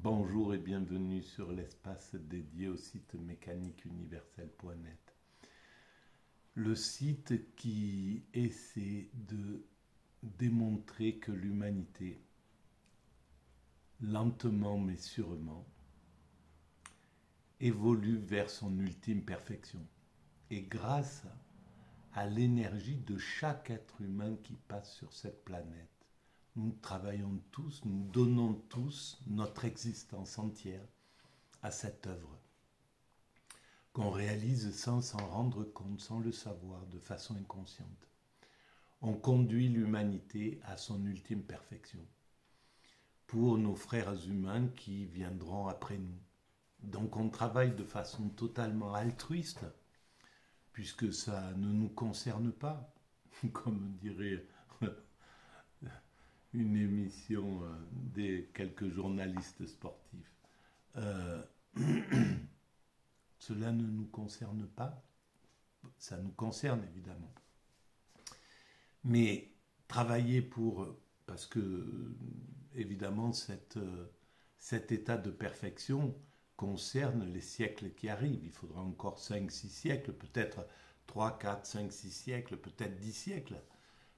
Bonjour et bienvenue sur l'espace dédié au site mécaniqueuniverselle.net. Le site qui essaie de démontrer que l'humanité, lentement mais sûrement, évolue vers son ultime perfection. Et grâce à l'énergie de chaque être humain qui passe sur cette planète, nous travaillons tous, nous donnons tous notre existence entière à cette œuvre qu'on réalise sans s'en rendre compte, sans le savoir, de façon inconsciente. On conduit l'humanité à son ultime perfection pour nos frères humains qui viendront après nous. Donc on travaille de façon totalement altruiste puisque ça ne nous concerne pas, comme dirait une émission des quelques journalistes sportifs. Cela ne nous concerne pas, ça nous concerne évidemment. Mais travailler parce que évidemment cet état de perfection concerne les siècles qui arrivent. Il faudra encore 5-6 siècles, peut-être 3, 4, 5, 6 siècles, peut-être 10 siècles.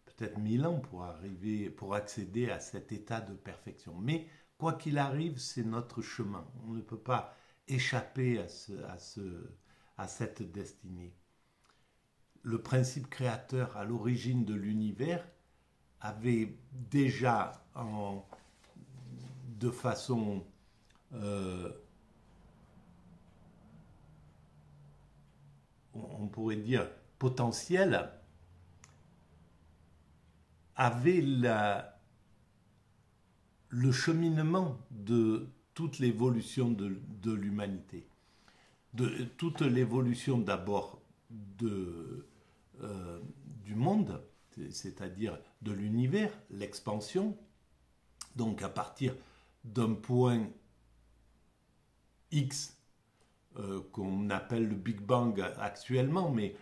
Peut-être 1000 ans pour accéder à cet état de perfection. Mais quoi qu'il arrive, c'est notre chemin. On ne peut pas échapper à cette destinée. Le principe créateur à l'origine de l'univers avait déjà, de façon on pourrait dire potentielle, avait le cheminement de toute l'évolution de l'humanité. De toute l'évolution d'abord du monde, c'est-à-dire de l'univers, l'expansion. Donc à partir d'un point X qu'on appelle le Big Bang actuellement, mais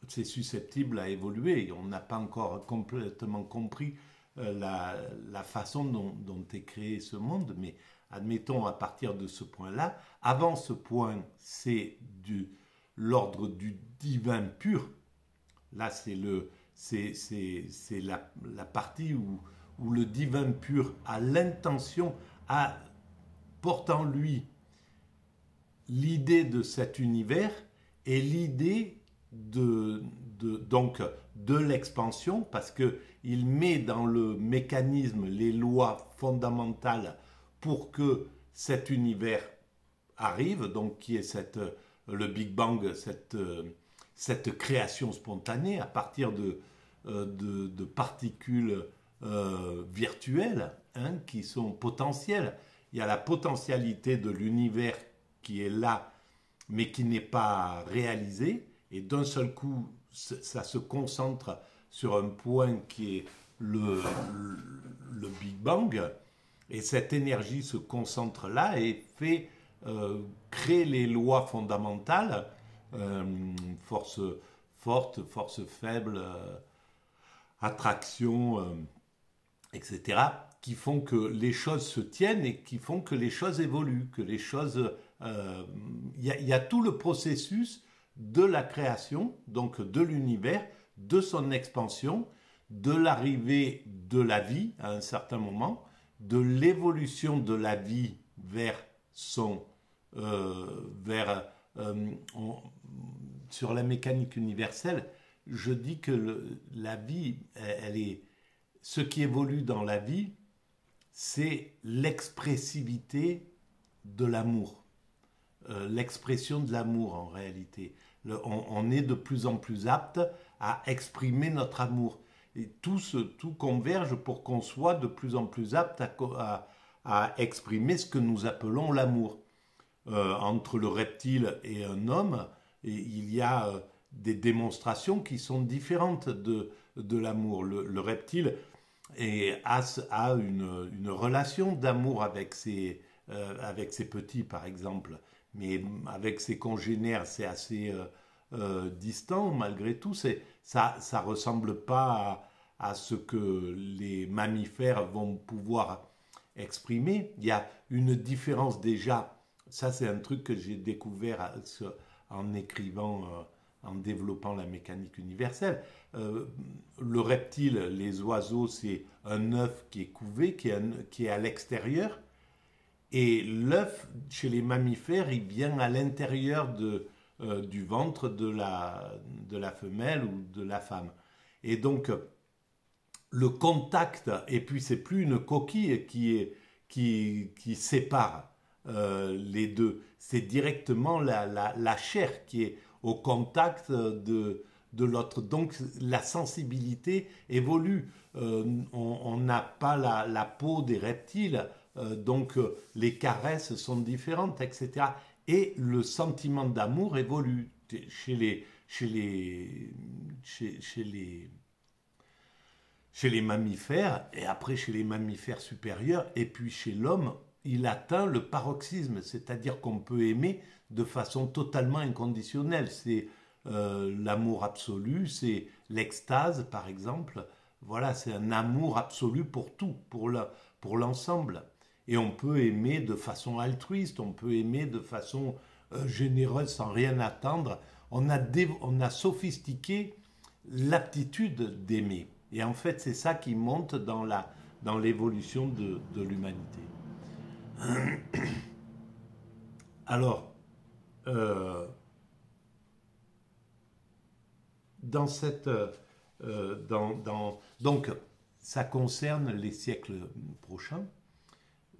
c'est susceptible à évoluer. On n'a pas encore complètement compris la façon dont est créé ce monde, mais admettons à partir de ce point-là. Avant ce point, c'est l'ordre du divin pur. Là, c'est la partie où le divin pur a l'intention, porte en lui l'idée de cet univers et l'idée donc de l'expansion, parce qu'il met dans le mécanisme les lois fondamentales pour que cet univers arrive, donc qui est le Big Bang, cette création spontanée à partir de particules virtuelles qui sont potentielles. Il y a la potentialité de l'univers qui est là, mais qui n'est pas réalisé, et d'un seul coup, ça se concentre sur un point qui est le Big Bang, et cette énergie se concentre là et fait créer les lois fondamentales, force forte, force faible, attraction, etc., qui font que les choses se tiennent et qui font que les choses évoluent, que les choses... y a tout le processus de la création, donc de l'univers, de son expansion, de l'arrivée de la vie à un certain moment, de l'évolution de la vie vers sur la mécanique universelle, je dis que la vie, ce qui évolue dans la vie, c'est l'expressivité de l'amour, l'expression de l'amour en réalité. On est de plus en plus apte à exprimer notre amour. Et tout converge pour qu'on soit de plus en plus apte à exprimer ce que nous appelons l'amour. Entre le reptile et un homme, il y a des démonstrations qui sont différentes de l'amour. Le reptile a une relation d'amour avec ses petits, par exemple, mais avec ses congénères, c'est assez distant malgré tout. Ça ressemble pas à ce que les mammifères vont pouvoir exprimé. Il y a une différence déjà, ça c'est un truc que j'ai découvert en écrivant, en développant la mécanique universelle. Le reptile, les oiseaux, c'est un œuf qui est couvé, qui est à l'extérieur, et l'œuf, chez les mammifères, il vient à l'intérieur du ventre de la femelle ou de la femme. Et donc, le contact, et puis c'est plus une coquille qui sépare les deux, c'est directement la chair qui est au contact de l'autre. Donc la sensibilité évolue. On n'a pas la peau des reptiles, donc les caresses sont différentes, etc. Et le sentiment d'amour évolue chez les mammifères, et après chez les mammifères supérieurs, et puis chez l'homme, il atteint le paroxysme, c'est-à-dire qu'on peut aimer de façon totalement inconditionnelle. C'est l'amour absolu, c'est l'extase par exemple. Voilà, c'est un amour absolu pour tout, pour l'ensemble. Et on peut aimer de façon altruiste, on peut aimer de façon généreuse sans rien attendre. On a sophistiqué l'aptitude d'aimer. Et en fait, c'est ça qui monte dans l'évolution de l'humanité. Alors, euh, dans cette, donc, ça concerne les siècles prochains,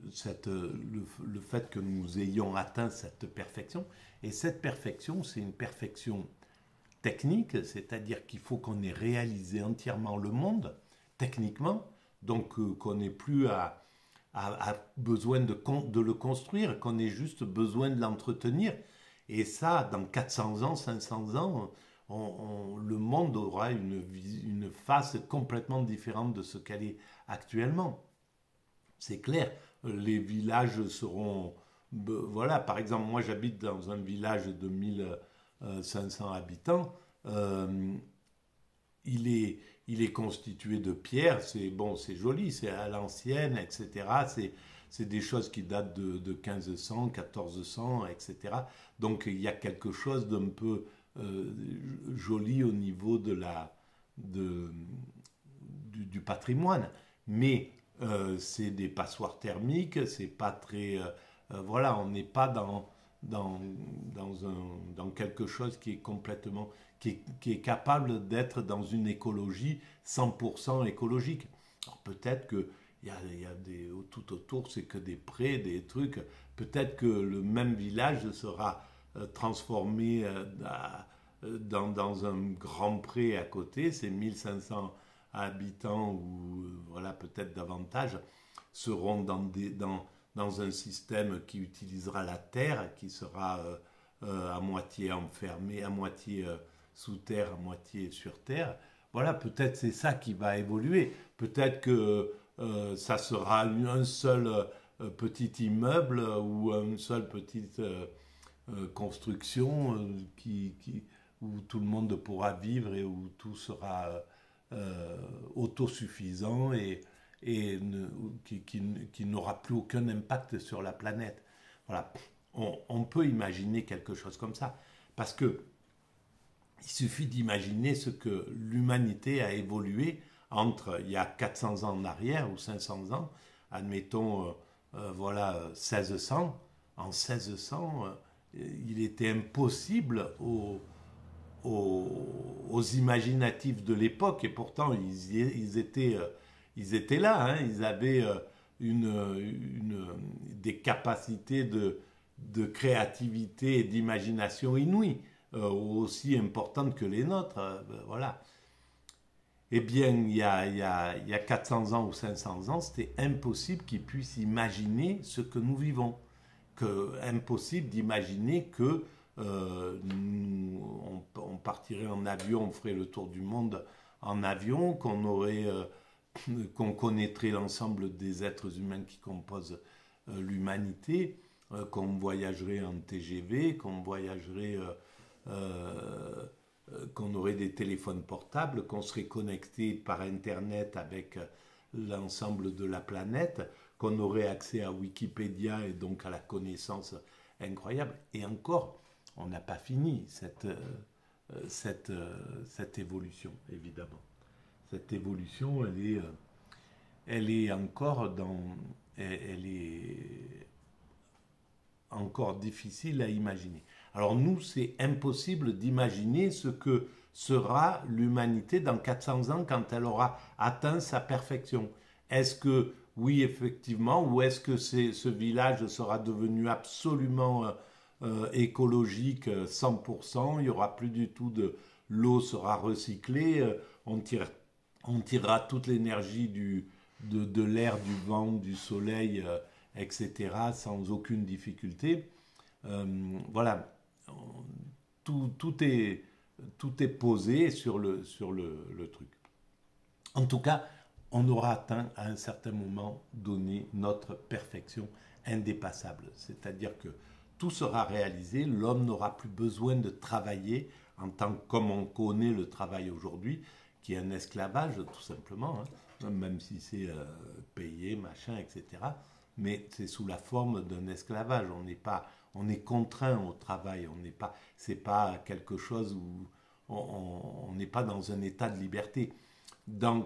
le fait que nous ayons atteint cette perfection. Et cette perfection, c'est une perfection technique, c'est-à-dire qu'il faut qu'on ait réalisé entièrement le monde, techniquement, donc qu'on n'ait plus à besoin de le construire, qu'on ait juste besoin de l'entretenir. Et ça, dans 400 ans, 500 ans, le monde aura une face complètement différente de ce qu'elle est actuellement. C'est clair, les villages seront... Voilà, par exemple, moi j'habite dans un village de 1500 habitants. Il est constitué de pierres, c'est bon, c'est joli, c'est à l'ancienne, etc. C'est des choses qui datent de 1500, 1400, etc. Donc il y a quelque chose d'un peu joli au niveau du patrimoine. Mais c'est des passoires thermiques, c'est pas très... voilà, on n'est pas dans quelque chose qui est complètement... qui est capable d'être dans une écologie 100% écologique. Alors peut-être que il y a tout autour, c'est que des prés, des trucs. Peut-être que le même village sera transformé dans un grand pré à côté, c'est 1500 habitants ou voilà, peut-être davantage, seront dans un système qui utilisera la terre, qui sera à moitié enfermé, à moitié sous terre, à moitié sur terre. Voilà, peut-être c'est ça qui va évoluer. Peut-être que ça sera un seul petit immeuble ou une seule petite construction où tout le monde pourra vivre et où tout sera autosuffisant et qui n'aura plus aucun impact sur la planète. Voilà, on peut imaginer quelque chose comme ça, parce que il suffit d'imaginer ce que l'humanité a évolué entre il y a 400 ans en arrière ou 500 ans, admettons, voilà, 1600. En 1600, il était impossible aux imaginatifs de l'époque, et pourtant ils étaient là, hein, ils avaient des capacités de créativité et d'imagination inouïes, aussi importantes que les nôtres, voilà. Eh bien, il y a 400 ans ou 500 ans, c'était impossible qu'ils puissent imaginer ce que nous vivons. Impossible d'imaginer que on partirait en avion, on ferait le tour du monde en avion, qu'on connaîtrait l'ensemble des êtres humains qui composent l'humanité, qu'on voyagerait en TGV, qu'on aurait des téléphones portables, qu'on serait connecté par Internet avec l'ensemble de la planète, qu'on aurait accès à Wikipédia et donc à la connaissance incroyable. Et encore, on n'a pas fini cette évolution, évidemment. Cette évolution, elle est encore elle est encore difficile à imaginer. Alors nous, c'est impossible d'imaginer ce que sera l'humanité dans 400 ans quand elle aura atteint sa perfection. Est-ce que, oui, effectivement, ou est-ce que ce village sera devenu absolument écologique 100%, il n'y aura plus du tout l'eau sera recyclée, on tirera toute l'énergie de l'air, du vent, du soleil, etc., sans aucune difficulté. Voilà, tout est posé sur le truc. En tout cas, on aura atteint à un certain moment donné notre perfection indépassable. C'est-à-dire que tout sera réalisé, l'homme n'aura plus besoin de travailler comme on connaît le travail aujourd'hui, qui est un esclavage tout simplement, hein, même si c'est payé, machin, etc. Mais c'est sous la forme d'un esclavage. On est contraint au travail. C'est pas quelque chose où on n'est pas dans un état de liberté.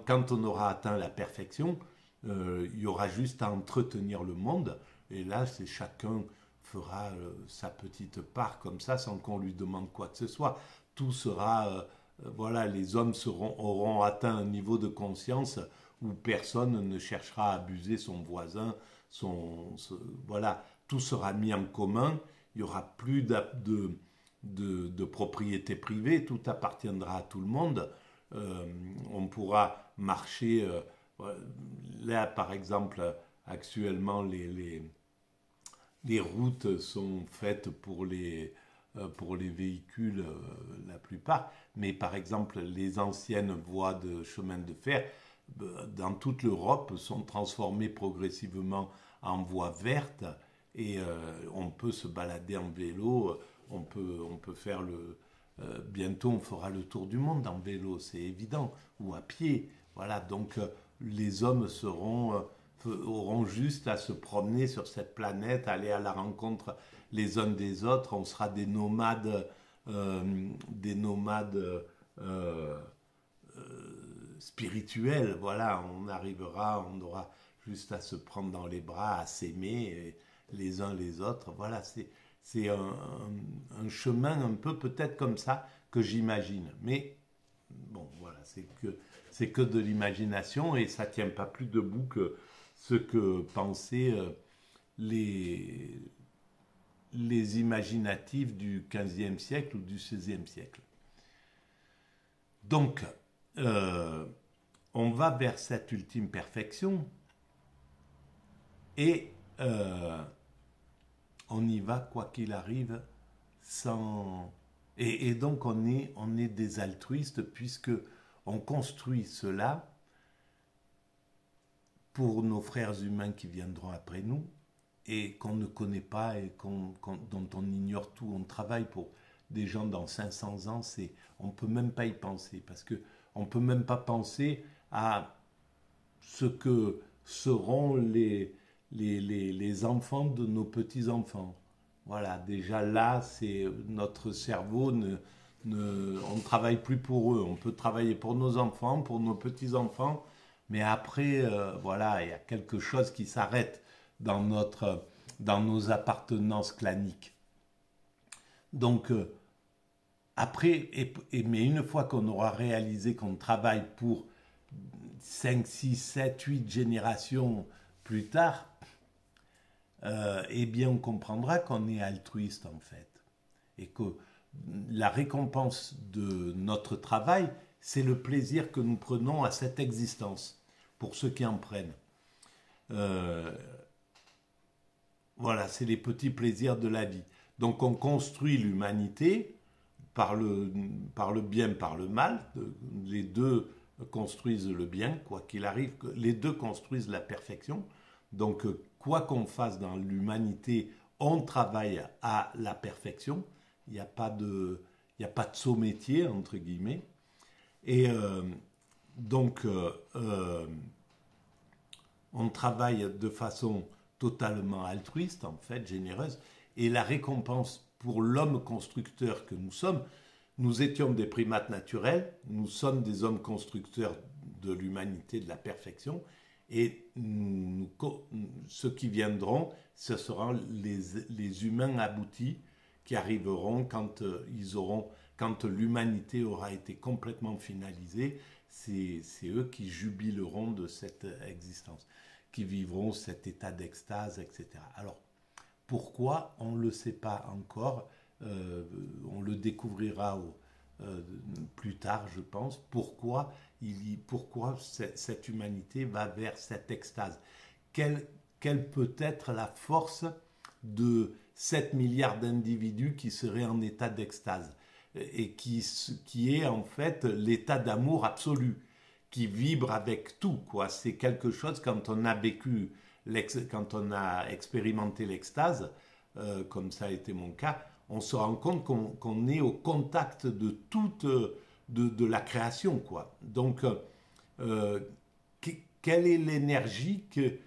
Quand on aura atteint la perfection, il y aura juste à entretenir le monde. Et là, c'est chacun fera sa petite part comme ça, sans qu'on lui demande quoi que ce soit. Tout sera, voilà, les hommes auront atteint un niveau de conscience où personne ne cherchera à abuser son voisin. Voilà, tout sera mis en commun. Il n'y aura plus de propriété privée. Tout appartiendra à tout le monde. On pourra marcher. Là, par exemple, actuellement, les routes sont faites pour les véhicules, la plupart. Mais par exemple, les anciennes voies de chemin de fer, dans toute l'Europe, sont transformées progressivement en voies vertes. Et on peut se balader en vélo. On peut faire bientôt, on fera le tour du monde en vélo, c'est évident, ou à pied. Voilà, donc les hommes auront juste à se promener sur cette planète, aller à la rencontre les uns des autres. On sera des nomades spirituels. Voilà, on aura juste à se prendre dans les bras, à s'aimer les uns les autres. Voilà, c'est un chemin un peu peut-être comme ça que j'imagine. Mais bon, voilà, c'est que de l'imagination et ça ne tient pas plus debout que ce que pensaient les imaginatifs du XVe siècle ou du XVIe siècle. Donc, on va vers cette ultime perfection et on y va quoi qu'il arrive sans... Et donc on est des altruistes puisque on construit cela pour nos frères humains qui viendront après nous et qu'on ne connaît pas et dont on ignore tout. On travaille pour des gens dans 500 ans, on ne peut même pas y penser parce qu'on ne peut même pas penser à ce que seront les enfants de nos petits-enfants. Voilà, déjà là, c'est notre cerveau, on ne travaille plus pour eux. On peut travailler pour nos enfants, pour nos petits-enfants, mais après, voilà, il y a quelque chose qui s'arrête dans nos appartenances claniques. Donc, après, mais une fois qu'on aura réalisé qu'on travaille pour 5, 6, 7, 8 générations plus tard, eh bien on comprendra qu'on est altruiste en fait. Et que la récompense de notre travail, c'est le plaisir que nous prenons à cette existence, pour ceux qui en prennent. Voilà, c'est les petits plaisirs de la vie. Donc on construit l'humanité par le bien, par le mal. Les deux construisent le bien, quoi qu'il arrive. Les deux construisent la perfection. Donc quoi qu'on fasse dans l'humanité, on travaille à la perfection. Il n'y a pas de saut métier, entre guillemets. Et donc, on travaille de façon totalement altruiste, en fait, généreuse, et la récompense pour l'homme constructeur que nous sommes, nous étions des primates naturels, nous sommes des hommes constructeurs de l'humanité, de la perfection, et ceux qui viendront, ce seront les humains aboutis qui arriveront quand l'humanité aura été complètement finalisée. C'est eux qui jubileront de cette existence, qui vivront cet état d'extase, etc. Alors, pourquoi? On ne le sait pas encore. On le découvrira plus tard, je pense. Pourquoi cette humanité va vers cette extase? Quelle peut être la force de 7 milliards d'individus qui seraient en état d'extase et qui est en fait l'état d'amour absolu, qui vibre avec tout, quoi. C'est quelque chose, quand on a vécu, quand on a expérimenté l'extase, comme ça a été mon cas, on se rend compte qu'on est au contact de toute de la création, quoi. Donc, quelle est l'énergie que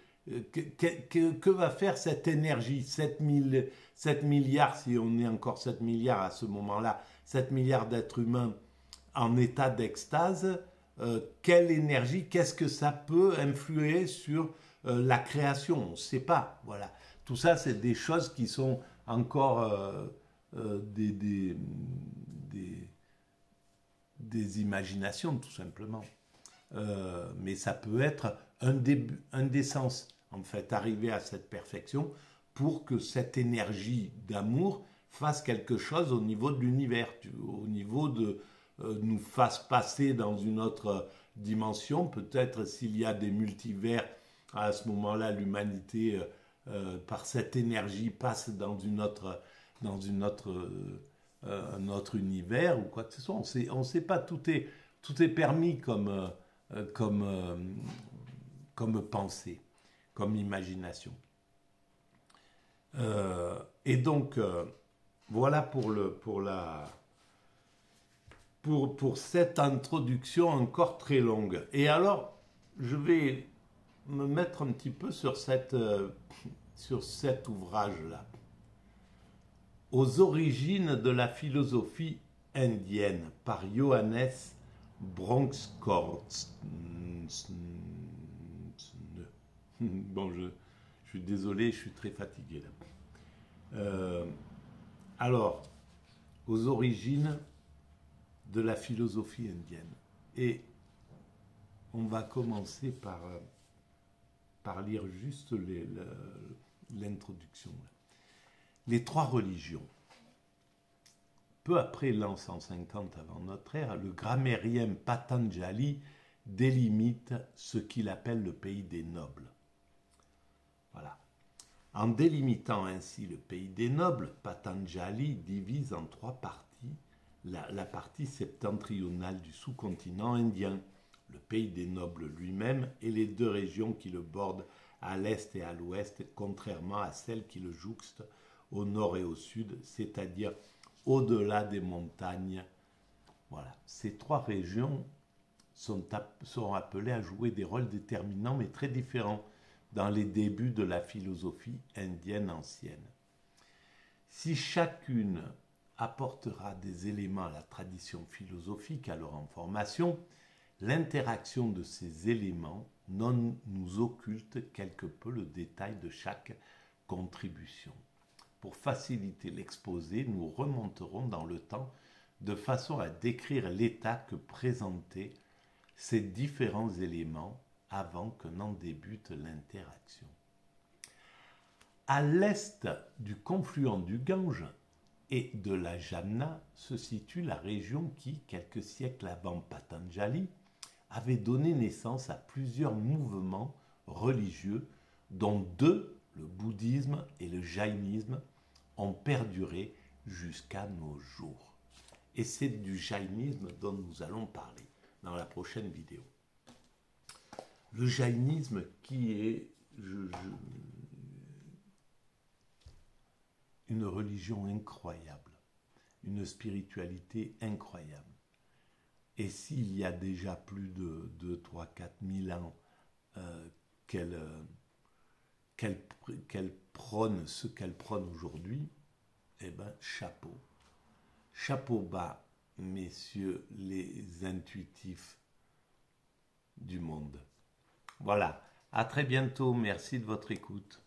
va faire cette énergie 7 milliards, si on est encore 7 milliards à ce moment-là, 7 milliards d'êtres humains en état d'extase, quelle énergie, qu'est-ce que ça peut influer sur la création? On ne sait pas, voilà. Tout ça, c'est des choses qui sont encore des imaginations, tout simplement. Mais ça peut être un des sens, en fait, arriver à cette perfection pour que cette énergie d'amour fasse quelque chose au niveau de l'univers, au niveau de nous fasse passer dans une autre dimension. Peut-être s'il y a des multivers, à ce moment-là, l'humanité, par cette énergie, passe dans un autre univers ou quoi que ce soit. On sait pas, tout est permis comme pensée, comme imagination. Et donc, voilà pour cette introduction encore très longue. Et alors, je vais me mettre un petit peu sur cet ouvrage-là. Aux origines de la philosophie indienne, par Johannes Bronkhorst. Bon, je suis désolé, je suis très fatigué là. Alors, aux origines de la philosophie indienne. Et on va commencer par lire juste l'introduction. Les trois religions. Peu après l'an 150 avant notre ère, le grammairien Patanjali délimite ce qu'il appelle le pays des nobles. Voilà. En délimitant ainsi le pays des nobles, Patanjali divise en trois parties la partie septentrionale du sous-continent indien, le pays des nobles lui-même et les deux régions qui le bordent à l'est et à l'ouest, contrairement à celles qui le jouxtent au nord et au sud, c'est-à-dire au-delà des montagnes. Voilà. Ces trois régions sont appelées à jouer des rôles déterminants mais très différents dans les débuts de la philosophie indienne ancienne. Si chacune apportera des éléments à la tradition philosophique alors en formation, l'interaction de ces éléments non nous occulte quelque peu le détail de chaque contribution. Pour faciliter l'exposé, nous remonterons dans le temps de façon à décrire l'état que présentaient ces différents éléments avant que n'en débute l'interaction. À l'est du confluent du Gange et de la Jamna se situe la région qui, quelques siècles avant Patanjali, avait donné naissance à plusieurs mouvements religieux, dont deux, le bouddhisme et le jaïnisme, ont perduré jusqu'à nos jours. Et c'est du jaïnisme dont nous allons parler dans la prochaine vidéo. Le jaïnisme qui est une religion incroyable, une spiritualité incroyable. Et s'il y a déjà plus de 2, 3, 4 000 ans qu'elle prône, ce qu'elle prône aujourd'hui, eh bien, chapeau. Chapeau bas, messieurs les intuitifs du monde. Voilà, à très bientôt, merci de votre écoute.